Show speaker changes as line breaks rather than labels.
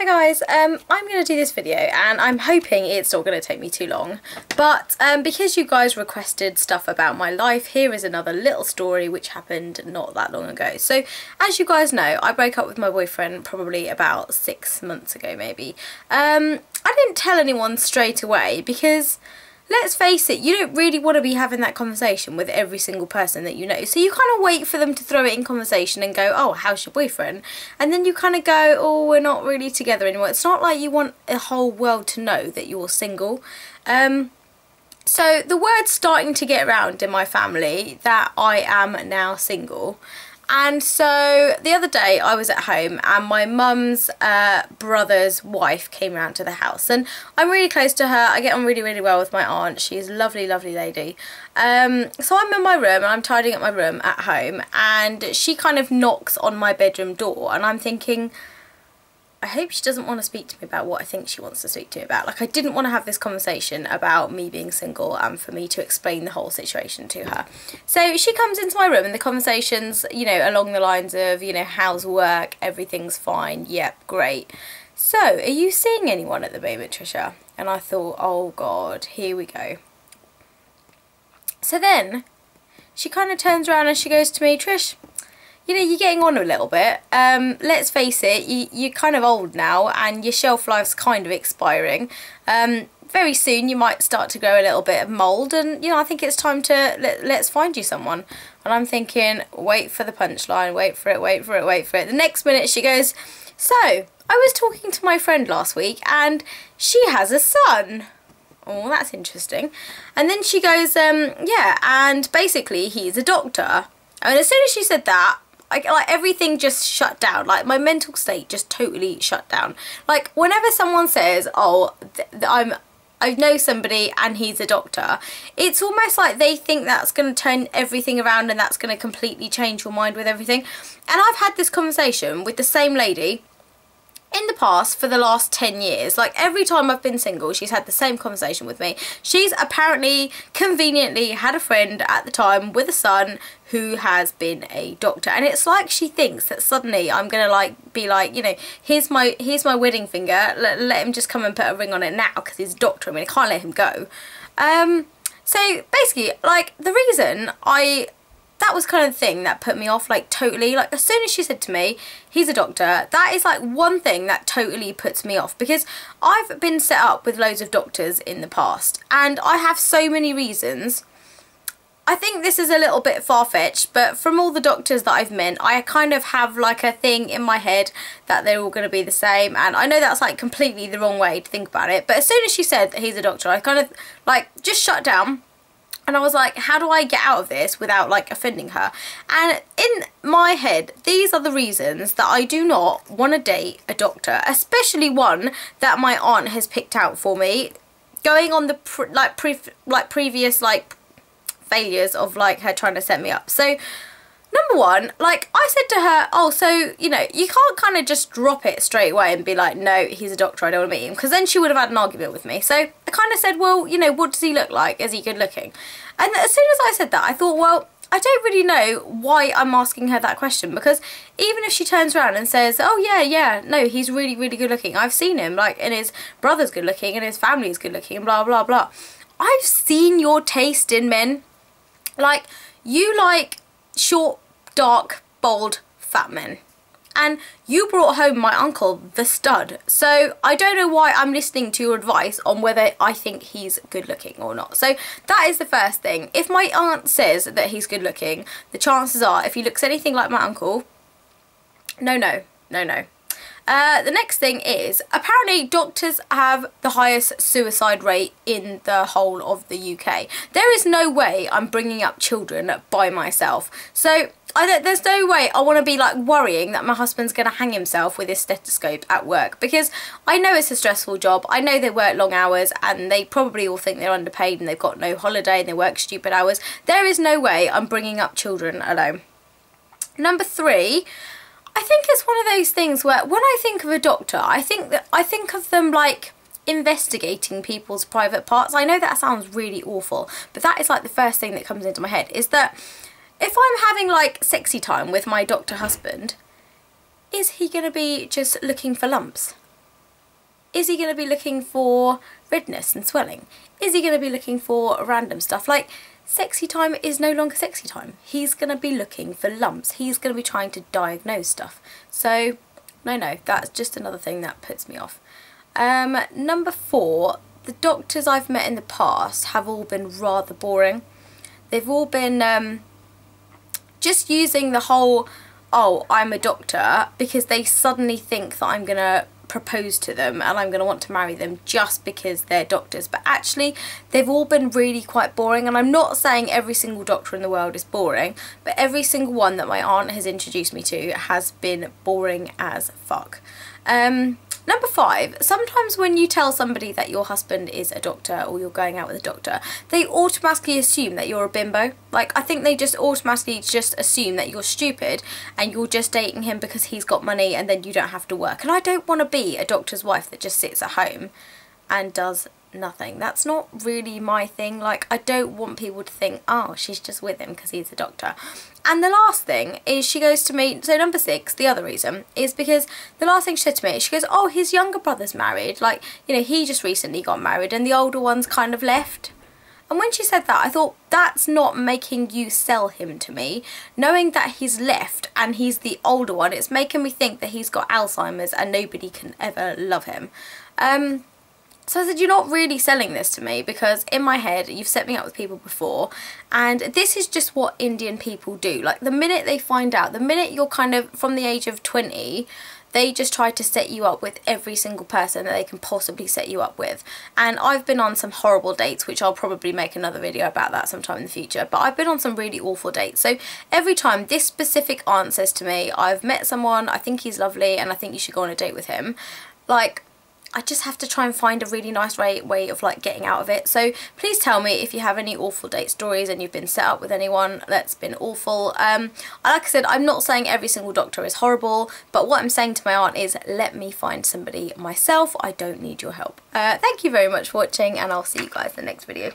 Hi guys, I'm going to do this video and I'm hoping it's not going to take me too long, but because you guys requested stuff about my life, here is another little story which happened not that long ago. So as you guys know, I broke up with my boyfriend probably about 6 months ago maybe. I didn't tell anyone straight away because let's face it, you don't really want to be having that conversation with every single person that you know. So you kind of wait for them to throw it in conversation and go, oh, how's your boyfriend? And then you kind of go, oh, we're not really together anymore. It's not like you want a whole world to know that you're single. So the word's starting to get around in my family that I am now single. And so the other day I was at home and my mum's brother's wife came round to the house, and I'm really close to her. I get on really, really well with my aunt. She's a lovely, lovely lady. So I'm in my room and I'm tidying up my room at home, and she kind of knocks on my bedroom door, and I'm thinking, I hope she doesn't want to speak to me about what I think she wants to speak to me about. Like, I didn't want to have this conversation about me being single and for me to explain the whole situation to her. So she comes into my room and the conversation's, you know, along the lines of, you know, how's work? Everything's fine. Yep, great. So, are you seeing anyone at the moment, Trisha? And I thought, oh God, here we go. So then she kind of turns around and she goes to me, Trish, you know, you're getting on a little bit. Let's face it, you're kind of old now and your shelf life's kind of expiring. Very soon you might start to grow a little bit of mould, and, you know, I think it's time to, let's find you someone. And I'm thinking, wait for the punchline, wait for it, wait for it, wait for it. The next minute she goes, so, I was talking to my friend last week and she has a son. Oh, that's interesting. And then she goes, yeah, and basically he's a doctor. And as soon as she said that, like everything just shut down. Like, my mental state just totally shut down. Like, whenever someone says, oh, I know somebody and he's a doctor, it's almost like they think that's going to turn everything around and that's going to completely change your mind with everything. And I've had this conversation with the same lady in the past for the last 10 years. Like, every time I've been single, she's had the same conversation with me. She's apparently conveniently had a friend at the time with a son who has been a doctor, and it's like she thinks that suddenly I'm gonna like be like, you know, here's my wedding finger, let him just come and put a ring on it now because he's a doctor. I mean, I can't let him go. So basically, like, the reason that was kind of the thing that put me off, like, totally. Like, as soon as she said to me, he's a doctor, that is like one thing that totally puts me off, because I've been set up with loads of doctors in the past and I have so many reasons. I think this is a little bit far-fetched, but from all the doctors that I've met, I kind of have like a thing in my head that they're all going to be the same, and I know that's like completely the wrong way to think about it, but as soon as she said that he's a doctor, I kind of like just shut down. And I was like, how do I get out of this without like offending her? And in my head, these are the reasons that I do not want to date a doctor, especially one that my aunt has picked out for me, going on the previous like failures of like her trying to set me up. So number one, like, I said to her, oh, so, you know, you can't kind of just drop it straight away and be like, no, he's a doctor, I don't want to meet him, because then she would have had an argument with me. So I kind of said, well, you know, what does he look like? Is he good looking? And as soon as I said that, I thought, well, I don't really know why I'm asking her that question, because even if she turns around and says, oh yeah, no, he's really, really good looking, I've seen him, like, and his brother's good looking and his family's good looking and blah, blah, blah. I've seen your taste in men. Like, you like short, dark, bold, fat men. And you brought home my uncle, the stud. So I don't know why I'm listening to your advice on whether I think he's good looking or not. So that is the first thing. If my aunt says that he's good looking, the chances are, if he looks anything like my uncle, no. The next thing is, apparently doctors have the highest suicide rate in the whole of the UK. There is no way I'm bringing up children by myself. So there's no way I want to be like worrying that my husband's going to hang himself with his stethoscope at work, because I know it's a stressful job. I know they work long hours and they probably all think they're underpaid and they've got no holiday and they work stupid hours. There is no way I'm bringing up children alone. Number three, I think it's one of those things where when I think of a doctor, I think of them like investigating people's private parts. I know that sounds really awful, but that is like the first thing that comes into my head, is that if I'm having like sexy time with my doctor husband, is he going to be just looking for lumps? Is he going to be looking for redness and swelling? Is he going to be looking for random stuff? Like, sexy time is no longer sexy time. He's going to be looking for lumps. He's going to be trying to diagnose stuff. So, no, that's just another thing that puts me off. Number 4, the doctors I've met in the past have all been rather boring. They've all been just using the whole, oh, I'm a doctor, because they suddenly think that I'm going to propose to them and I'm going to want to marry them just because they're doctors. But actually, they've all been really quite boring, and I'm not saying every single doctor in the world is boring, but every single one that my aunt has introduced me to has been boring as fuck. Number 5, sometimes when you tell somebody that your husband is a doctor or you're going out with a doctor, they automatically assume that you're a bimbo. Like, I think they just automatically just assume that you're stupid and you're just dating him because he's got money and then you don't have to work. And I don't want to be a doctor's wife that just sits at home and does nothing. That's not really my thing. Like, I don't want people to think, oh, she's just with him because he's a doctor. And the last thing is, she goes to me, so number 6, the other reason, is because the last thing she said to me, she goes, oh, his younger brother's married. Like, you know, he just recently got married and the older one's kind of left. And when she said that, I thought, that's not making you sell him to me. Knowing that he's left and he's the older one, it's making me think that he's got Alzheimer's and nobody can ever love him. So I said, you're not really selling this to me, because in my head, you've set me up with people before, and this is just what Indian people do. Like, the minute they find out, the minute you're kind of from the age of 20, they just try to set you up with every single person that they can possibly set you up with. And I've been on some horrible dates, which I'll probably make another video about that sometime in the future, but I've been on some really awful dates. So every time this specific aunt says to me, I've met someone, I think he's lovely, and I think you should go on a date with him, like, I just have to try and find a really nice way of like getting out of it. So please tell me if you have any awful date stories and you've been set up with anyone that's been awful. Like I said, I'm not saying every single doctor is horrible, but what I'm saying to my aunt is, let me find somebody myself. I don't need your help. Thank you very much for watching, and I'll see you guys in the next video.